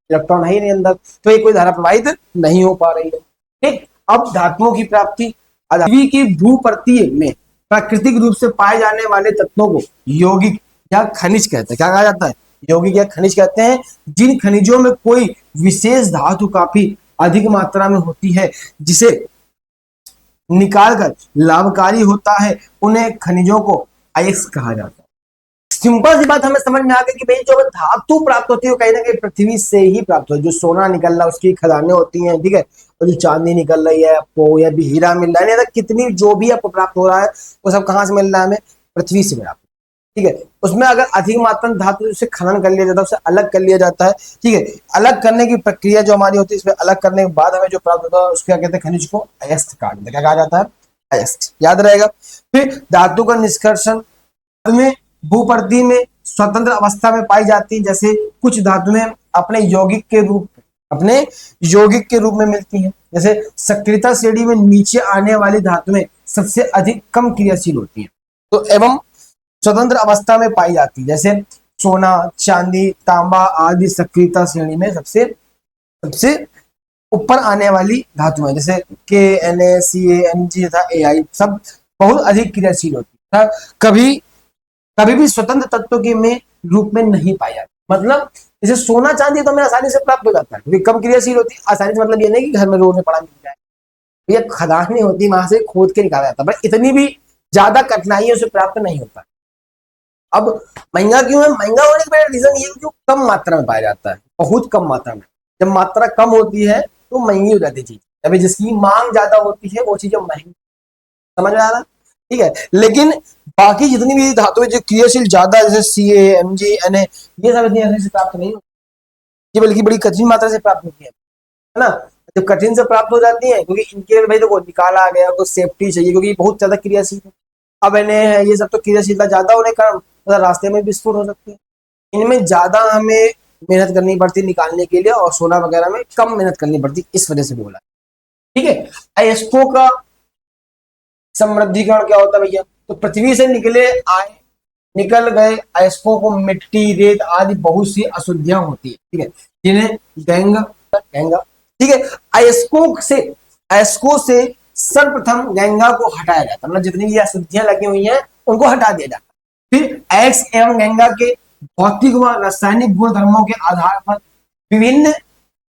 इलेक्ट्रॉन है ही नहीं अंदर, तो ये कोई धारा प्रवाहित नहीं हो पा रही है। ठीक, अब धातुओं की प्राप्ति। पृथ्वी की भूपर्तीय में प्राकृतिक रूप से पाए जाने वाले तत्वों को यौगिक या खनिज कहते हैं। क्या कहा जाता है, यौगिक या खनिज कहते हैं। जिन खनिजों में कोई विशेष धातु काफी अधिक मात्रा में होती है, जिसे निकालकर लाभकारी होता है, उन्हें खनिजों को अयस्क कहा जाता है। सिंपल सी बात हमें समझ में आ गई कि भाई जो धातु प्राप्त होती है कहीं ना कहीं पृथ्वी से ही प्राप्त होती है। जो सोना निकल रहा है उसकी खदानें होती हैं, ठीक है, और जो चांदी निकल रही है आपको, या भी हीरा मिल रहा है, कितनी जो भी आपको प्राप्त हो रहा है वो सब कहाँ से मिल रहा है, हमें पृथ्वी से प्राप्त, ठीक है। उसमें अगर अधिक मात्रा में धातु से खनन कर लिया जाता है, उसे अलग कर लिया जाता है, ठीक है। अलग करने की प्रक्रिया जो हमारी होती है, इसमें अलग करने के बाद हमें जो प्राप्त होता है उसको क्या कहते हैं, खनिज को अयस्क कहा जाता है। क्या कहा जाता है, अयस्क, याद रहेगा। फिर धातु का निष्कर्षण में भूपर्ती में स्वतंत्र अवस्था में पाई जाती है। जैसे कुछ धातुएं अपने यौगिक के रूप में मिलती हैं। जैसे सक्रियता श्रेणी में नीचे आने वाली धातुएं सबसे अधिक कम क्रियाशील होती हैं, तो एवं स्वतंत्र अवस्था में पाई जाती है। जैसे सोना, चांदी, तांबा आदि सक्रियता श्रेणी में सबसे ऊपर आने वाली धातुएं, जैसे Na, Ca, Mg तथा Ai सब बहुत अधिक क्रियाशील होती है, कभी भी स्वतंत्र तत्व के में रूप में नहीं पाई जाती। मतलब जैसे सोना चांदी तो हमें आसानी से प्राप्त हो जाता है, क्योंकि कम क्रियाशील होती है। आसानी से मतलब ये नहीं कि घर में रोड में पड़ा मिल जाए, ये खदानें होती, वहां से खोद के निकाला जाता है, बट इतनी भी ज्यादा कठिनाइयों से प्राप्त नहीं होता। अब महंगा क्यों है, महंगा होने का रीजन ये है कम मात्रा में पाया जाता है, बहुत कम मात्रा में। जब मात्रा कम होती है तो महंगी हो जाती है चीज, अभी जिसकी मांग ज्यादा होती है वो चीजें महंगी। समझ में आ रहा है, ठीक है। लेकिन बाकी जितनी भी धातुएं जो क्रियाशील ज्यादा, जैसे Ca, Mg, Na, ये सब इतनी आसानी से प्राप्त नहीं होती, ये बल्कि बड़ी कठिन मात्रा से प्राप्त होती है ना। जब कठिन से प्राप्त हो जाती है, क्योंकि इनके भाई देखो निकाला गया तो सेफ्टी चाहिए, क्योंकि बहुत ज्यादा क्रियाशील है। अब Na है, ये सब तो क्रियाशीलता ज्यादा होने का कारण रास्ते में विस्फोट हो सकती है। इनमें ज्यादा हमें मेहनत करनी पड़ती निकालने के लिए, और सोना वगैरह में कम मेहनत करनी पड़ती, इस वजह से बोला, ठीक है। अयस्कों का समृद्धिकरण क्या होता है भैया, तो पृथ्वी से निकल गए अयस्कों को मिट्टी, रेत आदि बहुत सी अशुद्धियां होती है, ठीक है, जिन्हें गंगा, ठीक है। अयस्कों से सर्वप्रथम गंगा को हटाया जाता है, मतलब जितनी भी अशुद्धियां लगी हुई हैं उनको हटा दिया जाता है, फिर एक्स एवं गंगा के भौतिक व रासायनिक गुण धर्मों के आधार पर विभिन्न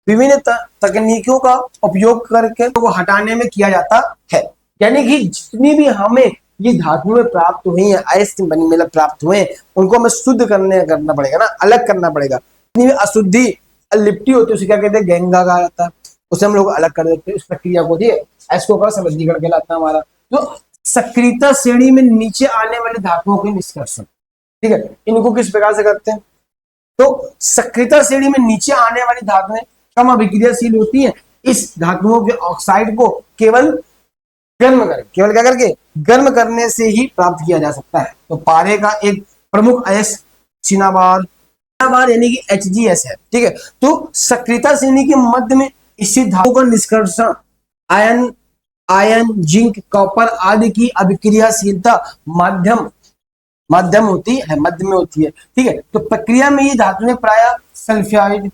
विभिन्न तकनीकों का उपयोग करके वो हटाने में किया जाता है। यानी कि जितनी भी हमें ये धातुएं प्राप्त हुई है, अयस्क बनी मतलब प्राप्त हुए, उनको हमें शुद्ध करना पड़ेगा ना, अलग करना पड़ेगा। जितनी भी अशुद्धि लिप्टी होती है उसे क्या कहते हैं, गंगा कहा जाता है, उसे हम लोग अलग कर देते हैं। इस प्रक्रिया को इसको का समृद्धिकरण कहलाता है हमारा। तो सक्रियता श्रेणी में नीचे आने वाली धातुओं के निष्कर्षण, ठीक है, इनको किस प्रकार से करते हैं। तो सक्रियता श्रेणी में नीचे आने वाली धातुएं कम अभिक्रियाशील होती हैं। इस धातुओं के ऑक्साइड को केवल केवल क्या करके गर्म करने से ही प्राप्त किया जा सकता है। तो पारे का एक प्रमुख अयस्क चिनाबार यानी कि HgS है, ठीक है। तो सक्रियता श्रेणी के मध्य में स्थित धातुओं का निष्कर्षण आयन, जिंक, कॉपर आदि की अभिक्रियाशीलता मध्यम होती है, मध्य में होती है, ठीक है। तो प्रक्रिया में ये धातुएं प्रायः सल्फाइड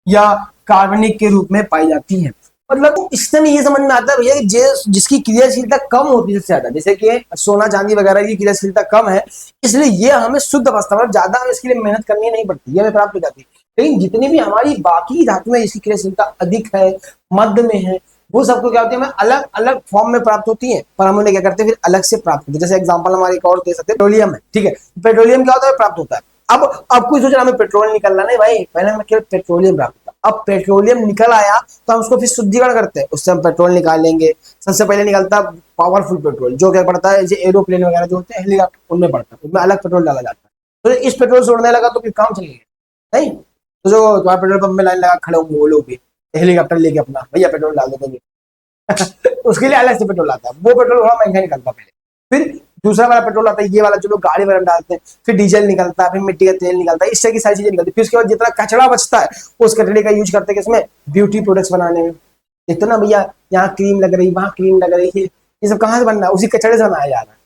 या कार्बनिक के रूप में पाई जाती हैं। मतलब इससे में ये समझ में आता है भैया कि जिसकी क्रियाशीलता कम होती है सबसे ज्यादा, जैसे कि सोना चांदी वगैरह की क्रियाशीलता कम है, इसलिए ये हमें शुद्ध अवस्था में ज्यादा हमें इसके लिए मेहनत करनी नहीं पड़ती, ये हमें प्राप्त हो जाती है। लेकिन जितनी भी हमारी बाकी धातुएं जिसकी क्रियाशीलता अधिक है, मध्य में है, वो सबको क्या होती है, हमें अलग अलग फॉर्म में प्राप्त होती है, पर हम उन्हें क्या करते हैं फिर अलग से प्राप्त करते हैं। जैसे एग्जांपल हमारे एक और दे सकते हैं, पेट्रोलियम है, ठीक है। पेट्रोलियम क्या होता है, प्राप्त होता है। अब कोई सोच रहा हमें पेट्रोल निकलना नहीं भाई, पहले हमें केवल पेट्रोलियम प्राप्त होता। अब पेट्रोलियम निकल आया तो हम उसको फिर शुद्धिकरण करते हैं, उससे हम पेट्रोल निकालेंगे। सबसे पहले निकलता पावरफुल पेट्रोल, जो क्या पड़ता है, जैसे एरोप्लेन वगैरह जो होते हैं, हेलीकॉप्टर, उनमें पड़ता है, उनमें अलग पेट्रोल डाला जाता है। तो इस पेट्रोल छोड़ने लगा तो फिर काम चलेगा नहीं। तो जो तुम्हारे पेट्रोल पंप में लाइन लगा खड़े होंगे वो लोग भी हेलीकॉप्टर लेके अपना भैया पेट्रोल डाल दो उसके लिए अलग से पेट्रोल आता है, वो पेट्रोल थोड़ा महंगा निकलता है पहले। फिर दूसरा वाला पेट्रोल आता है, ये वाला जो लोग गाड़ी वगैरह डालते हैं, फिर डीजल निकलता है, फिर मिट्टी का तेल निकलता है, इस तरह की सारी चीजें निकलती है। फिर उसके बाद जितना कचरा बचता है उस कचरे का यूज करते हैं किसमें, ब्यूटी प्रोडक्ट्स बनाने में। देखते ना भैया, यहाँ क्रीम लग रही, वहां क्रीम लग रही है, ये सब कहाँ से बन रहा है, उसी कचरे से बनाया जा रहा है।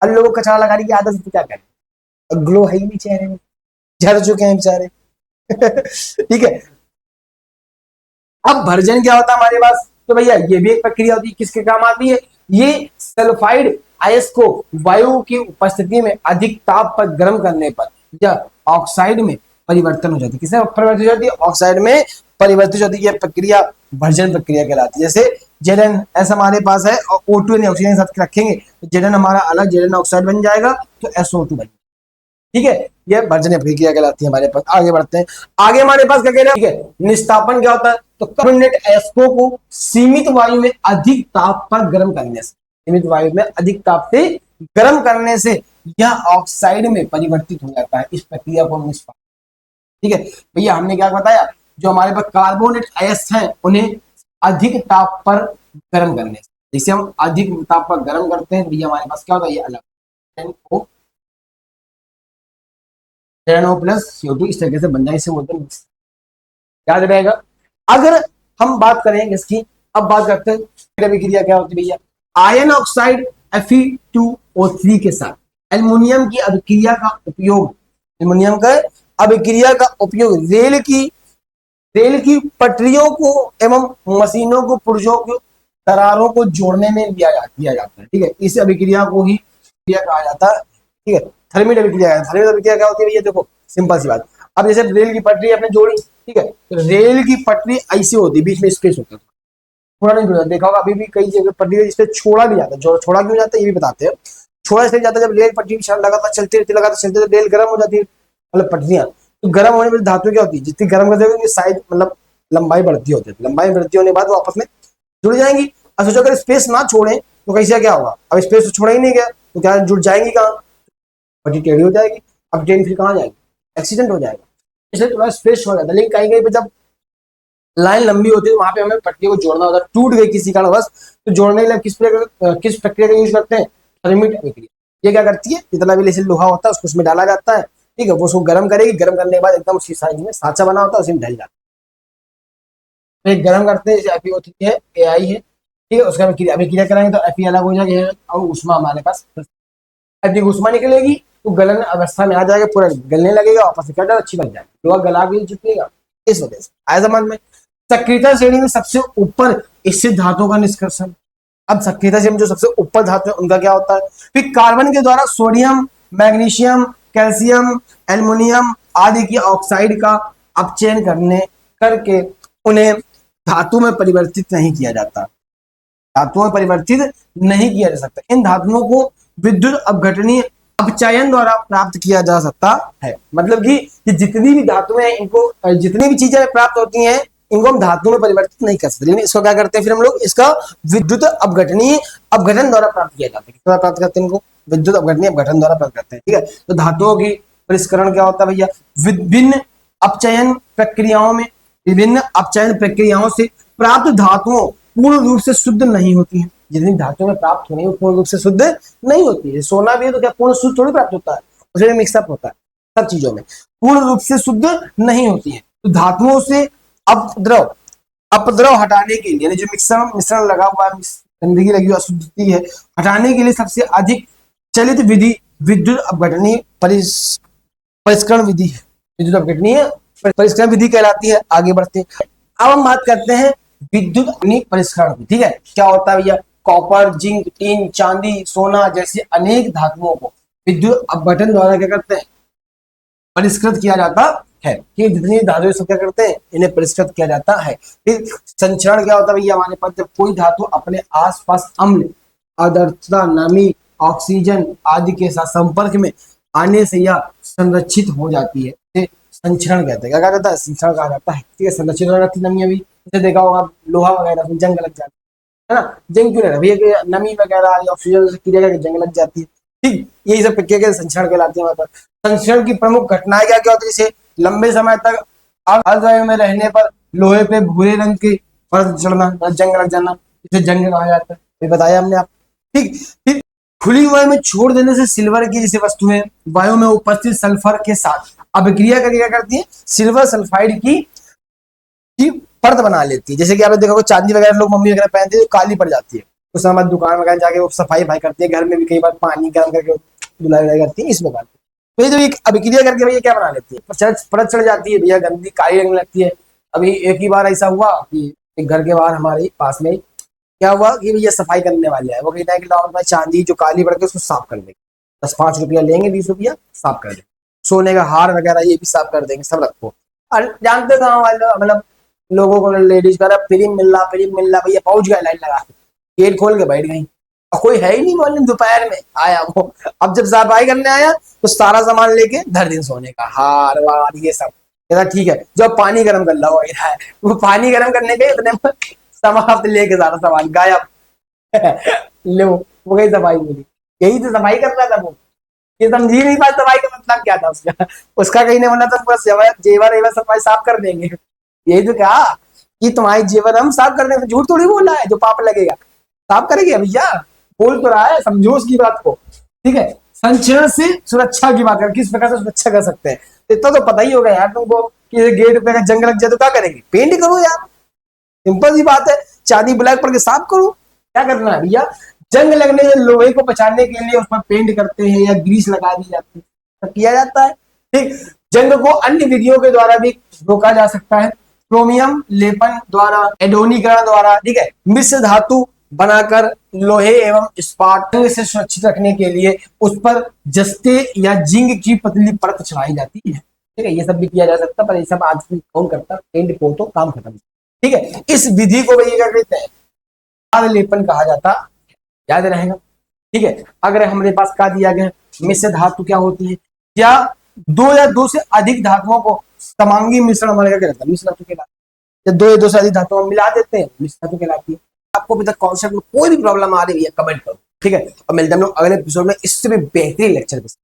अब लोगों को कचरा लगाने की आदत से क्या करें, ग्लो है ही नहीं चेहरे में, झड़ चुके हैं बेचारे ठीक है। अब भर्जन क्या होता है हमारे पास, तो भैया ये भी एक प्रक्रिया होती है, किसके काम आती है, ये सल्फाइड अयस्क को वायु की उपस्थिति में अधिक ताप पर गर्म करने पर या ऑक्साइड में परिवर्तन हो जाती है। किसमें परिवर्तित हो जाती है, ऑक्साइड में परिवर्तित होती है। यह प्रक्रिया भर्जन प्रक्रिया कहलाती है। जैसे Zn ऐसा हमारे पास है और O2 यानी ऑक्सीजन के साथ रखेंगे तो Zn हमारा अलग Zn ऑक्साइड बन जाएगा, तो SO2 बन, ठीक है। यह भर्जन प्रक्रिया कहलाती है हमारे पास। आगे बढ़ते हैं, आगे हमारे पास क्या कह रहे हैं, ठीक है। निस्तापन क्या होता है, तो कार्बोनेट अयस्कों को सीमित वायु में अधिक ताप पर गर्म करने से, सीमित वायु में अधिक ताप से गर्म करने से यह ऑक्साइड में परिवर्तित हो जाता है। इस प्रक्रिया को निष्पादन, ठीक है भैया। हमने क्या बताया, जो हमारे पास कार्बोनेट अयस्क हैं उन्हें अधिक ताप पर गर्म करने से, जिसे हम अधिक ताप पर गर्म करते हैं भैया हमारे पास क्या होता है, ये अलग NO प्लस CO2 इस तरीके से बन जाए, इसे बोलते हैं, याद रहेगा। अगर हम बात करें इसकी, अब बात करते हैं अभिक्रिया क्या होती है भैया, आयन ऑक्साइड Fe2O3 के साथ एल्युमिनियम की अभिक्रिया का उपयोग, एल्युमिनियम का अभिक्रिया का उपयोग रेल की पटरियों को एवं मशीनों को पुर्जों को दरारों को जोड़ने में किया जाता है, ठीक है। इस अभिक्रिया को ही कहा जाता है, ठीक है, थर्मिट अभिक्रिया। थर्मिट अभिक्रिया क्या होती है भैया, देखो सिंपल सी बात। अब जैसे रेल की पटरी आपने जोड़ी, ठीक है, तो रेल की पटरी ऐसी होती है, बीच में स्पेस होता है, थोड़ा नहीं जुड़ा, देखा होगा अभी भी कई जगह पटरी जिसपे छोड़ा भी जाता है, जो छोड़ा क्यों जाता है ये भी बताते हैं। छोड़ा इसलिए जाता है जब रेल पटरी लगातार चलते तो रेल गर्म हो जाती है, मतलब पटरियां, तो गर्म होने पर धातु क्या होती है, जितनी गर्म करते हैं साइज मतलब लंबाई बढ़ती होती है, लंबाई बढ़ती होने के बाद वो आपस में जुड़ जाएंगी। अब सोचो अगर स्पेस ना छोड़े तो कैसे क्या होगा, अब स्पेस तो छोड़ा ही नहीं गया तो क्या जुड़ जाएंगी कहाँ, पटरी टेढ़ी हो जाएगी। अब ट्रेन फिर कहाँ जाएगी, एक्सीडेंट हो जाएगा, इसलिए थोड़ा स्पेस छोड़ जाता है। लेकिन कहीं कहीं पे जब लाइन लंबी होती है वहां पे हमें पटरी को जोड़ना होता है, टूट गई किसी कारण बस, तो जोड़ने के लिए किस प्रक्रिया का यूज करते हैं, थर्मिट अभिक्रिया। ये क्या करती है, जितना भी जैसे लोहा होता है उसको उसमें डाला जाता है, ठीक है, वो उसको गर्म करेगी, गर्म करने के बाद एकदम उसी साइज में साँचा बना होता है उसी में ढल जाता है। फिर गर्म करते हैं, जैसे FeO3 है, AI है, ठीक है, उसका अभिक्रिया कराएंगे तो Fe अलग हो जाएगा और उष्मा हमारे पास उष्मा निकलेगी तो गलन अवस्था में आ जाएगा, पूरा गलने लगेगा, वापस से क्या अच्छी बन जाएगी, लोहा गला भी चुकेगा। इस वजह से आया समझ में। सक्रियता श्रेणी में सबसे ऊपर स्थित धातुओं का निष्कर्षण। अब सक्रियता श्रेणी में जो सबसे ऊपर धातु है उनका क्या होता है, फिर कार्बन के द्वारा सोडियम मैग्नीशियम, कैल्शियम, एल्युमिनियम आदि की ऑक्साइड का अपचयन करके उन्हें धातु में परिवर्तित नहीं किया जाता, धातुओं में परिवर्तित नहीं किया जा सकता। इन धातुओं को विद्युत अपघटनीय अपचयन द्वारा प्राप्त किया जा सकता है। मतलब कि ये जितनी भी धातुएं हैं, इनको जितनी भी चीजें प्राप्त होती हैं, इनको हम धातु में परिवर्तित नहीं कर सकते, लेकिन इसको क्या करते हैं फिर हम लोग, इसका विद्युत अपघटनीय अपघटन द्वारा प्राप्त किया जाता है। किस द्वारा प्राप्त करते हैं इनको? विद्युत अपघटनीय अपघटन द्वारा प्राप्त करते हैं। ठीक है, तो धातुओं की परिष्करण क्या होता है भैया? विभिन्न अपचयन प्रक्रियाओं में, विभिन्न अपचयन प्रक्रियाओं से प्राप्त धातुओं पूर्ण रूप से शुद्ध नहीं होती है। जितनी धातुओं में प्राप्त होनी है वो पूर्ण रूप से शुद्ध नहीं होती है। सोना भी है तो क्या पूर्ण शुद्ध थोड़ी प्राप्त होता है, उसमें मिक्सअप होता है, सब चीजों में पूर्ण रूप से शुद्ध नहीं होती है। तो धातुओं से अपद्रव हटाने के लिए, जो मिश्रण लगा हुआ है, गंदगी लगी हुई अशुद्धि है, हटाने के लिए सबसे अधिक चलित विधि विद्युत अपघटनीय परिष्करण विधि है। विद्युत अपघटनीय परिष्करण विधि कहलाती है। आगे बढ़ते हैं, अब हम बात करते हैं विद्युत अपघटनीय परिष्करण की। ठीक है, क्या होता है भैया? कॉपर, जिंक, टीन, चांदी, सोना जैसी अनेक धातुओं को विद्युत अपघटन द्वारा क्या करते हैं? परिष्कृत किया जाता है। कि जितनी धातुएं सब क्या करते हैं? इन्हें परिष्कृत किया जाता है। फिर संचरण क्या होता है भैया हमारे पास? जब कोई धातु अपने आसपास अम्ल, आर्द्रता, नमी, ऑक्सीजन आदि के साथ संपर्क में आने से यह संरक्षित हो जाती है, संचरण कहते हैं। क्या कहा जाता है? संचरण कहा जाता है। ठीक है, संरक्षित हो जाती नमी। अभी जैसे देखा होगा लोहा वगैरह में जंग लग जाती है ना, जंग क्यों लग भैया? नमी वगैरह ऑक्सीजन से क्रिया करके जंग लग जाती है। ठीक, यही सब प्रक्रिया के संचरण कहलाती है। हमारे पास संचरण की प्रमुख घटनाएं क्या क्या होती है? जैसे लंबे समय तक अर्धवायु में रहने पर लोहे पे भूरे रंग की परत चढ़ना, जंग लग जाना, इसे जंग कहा जाता है, ये बताया हमने आप। ठीक, फिर खुली वायु में छोड़ देने से सिल्वर की जैसी वस्तुएं वायु में उपस्थित सल्फर के साथ अभिक्रिया करके क्या करती है? सिल्वर सल्फाइड की परत बना लेती है। जैसे कि आपने देखा होगा चांदी वगैरह लोग मम्मी वगैरह पहनते हैं तो काली पड़ जाती है, उस समय दुकान वगैरह जाके वो सफाई करती है, घर में भी कई बार पानी गर्म करके धुलाई वुलाई करती है, इस प्रकार तो ये जो एक अभिक्रिया करके भैया क्या बना लेती है? परत चढ़ जाती है भैया, गंदी काली रंग लगती है। अभी एक ही बार ऐसा हुआ कि एक घर के बाहर हमारे पास में क्या हुआ कि भैया सफाई करने वाले है, वो कहता है कि लाओ भाई चांदी जो काली पड़ के उसको साफ कर देंगे, 10-5 रुपया लेंगे, 20 रुपया साफ कर देंगे, सोने का हार वगैरह ये भी साफ कर देंगे, सब रखो। और जानते गाँव वाले मतलब लोगों को, लेडीज का फ्री मिल रहा भैया, पहुंच गए लाइन लगा के, गेट खोल के बैठ गई और कोई है ही नहीं। बोले दोपहर में आया वो, अब जब सफाई करने आया तो सारा सामान लेके धर दिन, सोने का हार वार ये सब। ठीक है, जब पानी गर्म कर ला है, वो पानी गर्म करने के इतने समाप्त लेके सारा सामान गायब लो, वो गई सफाई मेरी। यही तो सफाई कर रहा था वो, ये समझी नहीं पाया सफाई का मतलब क्या था उसका कहीं ने बोला था बस जेवर एवर सफाई साफ कर देंगे। यही तो क्या कि तुम्हारी जेवर हम साफ कर देंगे, झूठ थोड़ी बोला है, जो पाप लगेगा साफ करेंगे भैया, बोल तो रहा है, समझो उसकी बात को। ठीक है, संचरण से सुरक्षा की बात कर, किस प्रकार से सुरक्षा कर सकते हैं इतना तो पता ही होगा यार तुमको कि गेट पे जंग लग जाए तो क्या करेंगे? पेंट करो यार, सिंपल सी बात है, चांदी ब्लैक पड़ के साफ करो। क्या करना है भैया? जंग लगने से लोहे को बचाने के लिए उस पर पेंट करते हैं या ग्रीस लगा दी जाती है, तो किया जाता है। ठीक, जंग को अन्य विधियों के द्वारा भी रोका जा सकता है, क्रोमियम लेपन द्वारा, एडोनीकरण द्वारा। ठीक है, मिश्र धातु बनाकर लोहे एवं इस्पात से सुरक्षित रखने के लिए उस पर जस्ते या जिंक की पतली परत चढ़ाई जाती है। ठीक है, ये सब भी किया जा सकता है, पर ये सब आज कौन करता? पेंट को तो काम खत्म। ठीक है, इस विधि को भैया क्या कहते हैं? खाद लेपन कहा जाता, याद रहेगा। ठीक है, अगर हमारे पास क्या दिया गया, मिश्र धातु क्या होती है? क्या दो या दो से अधिक धातुओं को समांगी मिश्रण हमारे क्या कहता है? मिश्र धातु कहलाती है। दो या दो से अधिक धातुओं में मिला देते हैं, मिश्र धातु कहलाती है। आपको अभी तक कॉन्सेप्ट में कोई भी प्रॉब्लम आ रही है कमेंट करो। ठीक है, और मिलते हैं हम लोग अगले एपिसोड में इससे भी बेहतरीन लेक्चर के साथ।